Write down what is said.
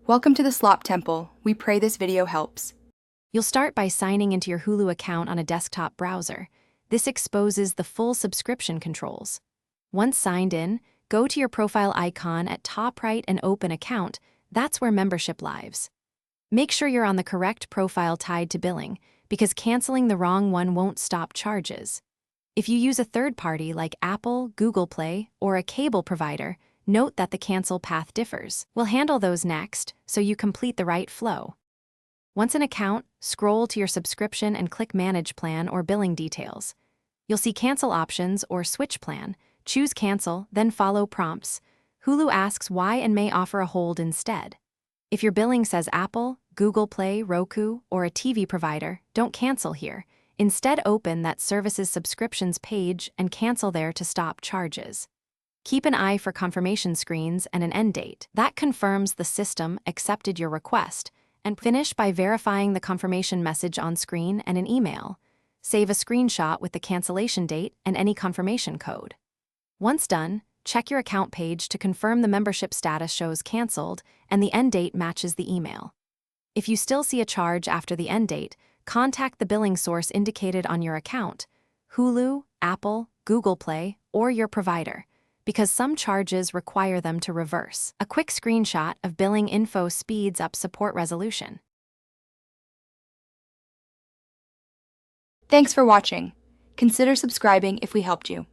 Welcome to the Slop Temple. We pray this video helps. You'll start by signing into your Hulu account on a desktop browser. This exposes the full subscription controls. Once signed in, go to your profile icon at top right and open account. That's where membership lives. Make sure you're on the correct profile tied to billing, because canceling the wrong one won't stop charges. If you use a third party like Apple, Google Play, or a cable provider, note that the cancel path differs. We'll handle those next, so you complete the right flow. Once an account, scroll to your subscription and click Manage Plan or Billing Details. You'll see Cancel Options or Switch Plan. Choose Cancel, then follow prompts. Hulu asks why and may offer a hold instead. If your billing says Apple, Google Play, Roku, or a TV provider, don't cancel here. Instead, open that service's subscriptions page and cancel there to stop charges. Keep an eye for confirmation screens and an end date. That confirms the system accepted your request, and finish by verifying the confirmation message on screen and an email. Save a screenshot with the cancellation date and any confirmation code. Once done, check your account page to confirm the membership status shows canceled and the end date matches the email. If you still see a charge after the end date, contact the billing source indicated on your account, Hulu, Apple, Google Play, or your provider, because some charges require them to reverse. A quick screenshot of billing info speeds up support resolution. Thanks for watching. Consider subscribing if we helped you.